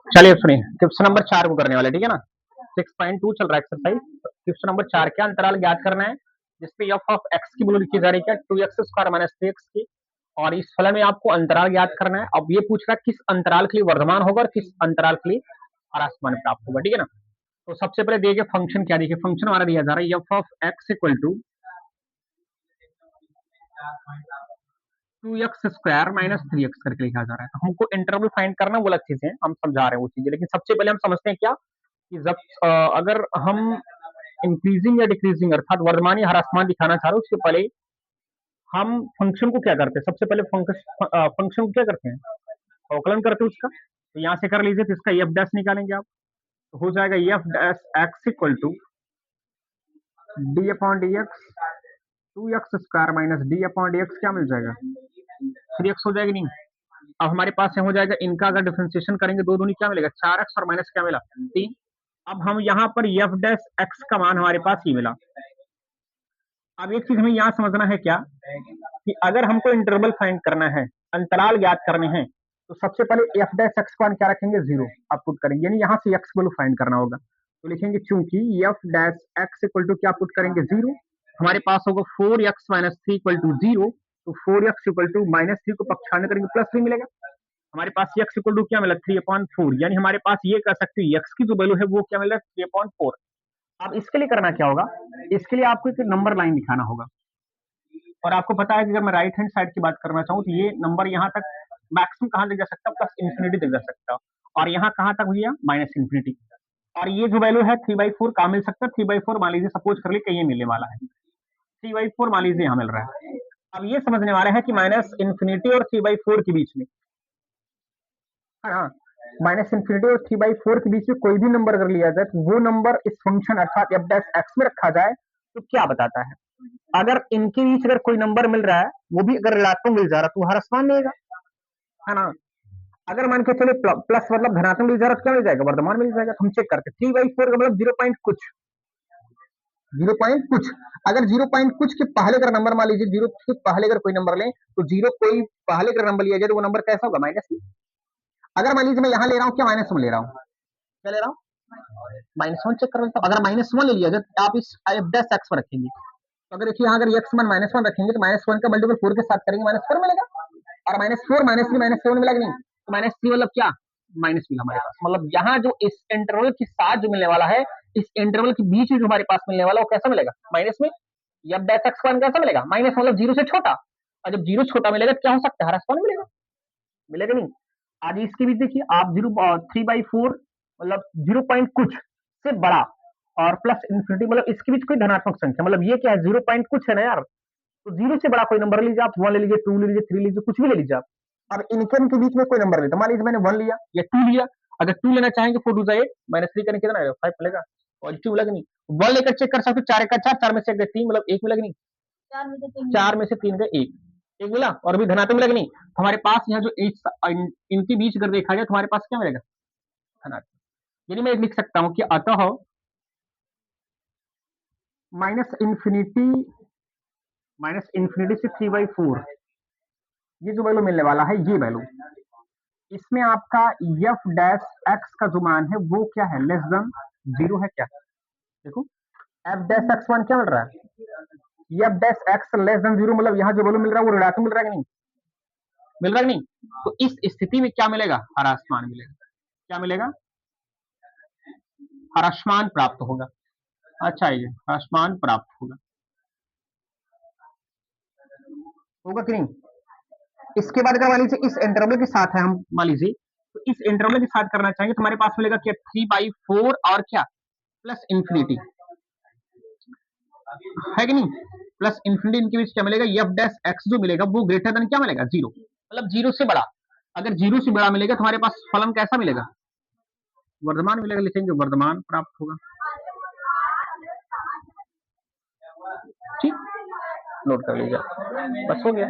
चलिए सुनिए, question number 4 को करने वाले, ठीक है ना। 6.2 चल रहा है एक्सरसाइज। क्वेश्चन नंबर 4 क्या अंतराल ज्ञात करना है जिसपे एफ ऑफ एक्स की वैल्यू लिखी जा रही है 2x² माइनस 3x की, और इस फलन में आपको अंतराल ज्ञात करना है। अब ये पूछ रहा है किस अंतराल के लिए वर्धमान होगा और किस अंतराल के लिए ह्रासमान प्राप्त होगा, ठीक है ना। तो सबसे पहले देखिए फंक्शन क्या, देखिए फंक्शन हमारा दिया जा रहा है F of X equal to 2x² minus 3x करके लिखा जा रहा है। तो हमको इंटरवल फाइंड करना वो अलग चीज है, हम समझा रहे हैं वो चीजें, लेकिन सबसे पहले हम समझते हैं क्या कि जब अगर हम इंक्रीजिंग या डिक्रीजिंग अर्थात वर्धमान या ह्रासमान दिखाना चाह रहे हो, उसके पहले हम फंक्शन को क्या करते हैं, सबसे पहले फंक्शन को क्या करते हैं, अवकलन करते हैं उसका। तो यहां से कर लीजिए, तो इसका एफ डैश निकालेंगे आप, तो हो जाएगा F dash X equal to D upon D X 2x² minus D upon D X क्या मिल जाएगा 3x हो जाएगी नहीं। अब हमारे पास हो जाएगा इनका अगर डिफरेंशिएशन करेंगे दो दूनी क्या मिलेगा 4x और माइनस क्या मिला 3। अब हम यहाँ पर एफ डैश एक्स का मान हमारे पास ये मिला। अब एक चीज हमें यहाँ समझना है क्या कि अगर हमको इंटरवल फाइंड करना है, अंतराल ज्ञात करने हैं, तो सबसे पहले एफ डैश एक्स का क्या रखेंगे 0 आप पुट करेंगे, यानी यहाँ से एक्स वैल्यू फाइंड करना होगा। तो लिखेंगे चूंकि F dash X equal to क्या पुट करेंगे 0, हमारे पास होगा 4x माइनस 3 इक्वल टू 0। तो 4x इक्वल टू माइनस 3 को पक्षांतर करेंगे प्लस 3 मिलेगा। हमारे पास x इक्वल टू क्या मिला 3/4, यानी हमारे पास ये कह सकते हैं x की जो वैल्यू है वो क्या मिला 3/4। अब इसके लिए करना क्या होगा, इसके लिए आपको एक नंबर लाइन दिखाना होगा, और आपको पता है कि अगर मैं राइट हैंड साइड की बात करना चाहूँ तो ये नंबर यहाँ तक मैक्सिमम कहां तक जा सकता है, प्लस इंफिनिटी तक जा सकता है, और यहाँ कहां तक भैया माइनस इंफिनिटी। और ये जो वैल्यू है 3/4 कहां मिल सकता है, 3/4 मान लीजिए सपोज कर लीजिए कहीं मिलने वाला है, 3/4 मान लीजिए यहाँ मिल रहा है। अब ये समझने वाला है कि माइनस इंफिनिटी और 3/4 के बीच में, हाँ माइनस इंफिनिटी और 3/4 के बीच में कोई भी नंबर अगर लिया जाए तो वो नंबर इस फंक्शन अर्थात एफ डैश एक्स में रखा जाए तो क्या बताता है। अगर इनके बीच अगर कोई नंबर मिल रहा है वो भी अगर ऋणात्मक मिल जा रहा है तो ह्रासमान मिलेगा, है ना। अगर मान के चले प्लस मतलब धनात्मक मिल जा रहा है तो क्या मिल जाएगा वर्धमान मिल जाएगा। हम चेक करते 3/4 का मतलब 0 पॉइंट कुछ, 0 पॉइंट कुछ। अगर 0 पॉइंट कुछ के पहले अगर नंबर मान लीजिए 0 के पहले अगर कोई नंबर लें तो 0 कोई पहले अगर नंबर लिया जाए तो वो नंबर कैसा होगा माइनस में। अगर मान लीजिए मैं यहाँ ले रहा हूँ क्या माइनस में ले रहा हूँ, क्या ले रहा हूँ -1 चेक कर लेता हूँ। अगर -1 ले लिया जाए तो आप इस एफ डैश एक्स पर रखेंगे, तो अगर देखिए यहाँ अगर एक्स मान -1 रखेंगे तो -1 का मल्टीपल 4 के साथ करेंगे -4 मिलेगा, और -4 -3 -7 मिला कि नहीं, तो -3 मतलब क्या माइनस मिला हमारे पास। मतलब यहाँ जो इस इंटरवल के साथ जो मिलने वाला है, इस इंटरवल के बीच में जो हमारे पास मिलने वाला वो कैसा मिलेगा माइनस में। एफ डैश एक्स मान कैसा मिलेगा माइनस, मतलब 0 से छोटा, और जब 0 छोटा मिलेगा तो क्या हो सकता है ह्रासमान मिलेगा, मिलेगा नहीं। आज इसके बीच देखिए आप 3/4 मतलब 0 पॉइंट कुछ से बड़ा और प्लस इंफिनिटी मतलब इसके बीच कोई धनात्मक संख्या, मतलब ये क्या है 0 पॉइंट कुछ है ना यार, तो 0 से बड़ा कोई नंबर लीजिए आप, 1 ले लीजिए 2 ले लीजिए 3 लीजिए कुछ भी ले लीजिए आप। अब इनके के बीच में कोई नंबर लेता, मान लीजिए मैंने 1 लिया या 2 लिया, अगर 2 लेना चाहेंगे 4 2 8 -3 करने कितना आएगा 5 मिलेगा, पॉजिटिव मिलेगा नहीं। 1 लेकर चेक कर सकते 4 का 4 4 में से 3 मतलब 1 मिलेगा नहीं, 4 में से 3 का 1 1 मिला, और भी धनात्मक मिलेगा नहीं। तो हमारे पास यहाँ जो इनके बीच अगर देखा जाए तो हमारे पास क्या मिलेगा धनात्मक, यानी मैं लिख सकता हूं कि अतः माइनस इंफिनिटी से 3/4 ये जो वैल्यू मिलने वाला है, ये वैल्यू इसमें आपका एफ डैश एक्स का जो मान है वो क्या है लेस देन 0 है क्या, देखो एफ डैश एक्स मान क्या मिल रहा है F dash x less than 0, मतलब यहाँ जो वैल्यू मिल रहा है वो ऋणात्मक मिल रहा है कि नहीं, मिल रहा है नहीं। तो इस स्थिति में क्या मिलेगा ह्रासमान मिलेगा, क्या मिलेगा ह्रासमान प्राप्त होगा। अच्छा ये ह्रासमान प्राप्त होगा, होगा कि नहीं। इसके बाद अगर मान लीजिए इस इंटरवल के साथ है, हम मान लीजिए तो इस इंटरवल के साथ करना चाहेंगे तो हमारे पास मिलेगा क्या 3/4 और क्या प्लस इंफिनिटी, है कि नहीं, प्लस इंफिनिटी इनके बीच क्या मिलेगा एफ डैश एक्स जो मिलेगा वो ग्रेटर देन क्या मिलेगा 0, मतलब 0 से बड़ा। अगर 0 से बड़ा मिलेगा तो हमारे पास फलन कैसा मिलेगा वर्धमान मिलेगा, लिखेंगे वर्धमान प्राप्त होगा, ठीक नोट कर लीजिए बस हो गया।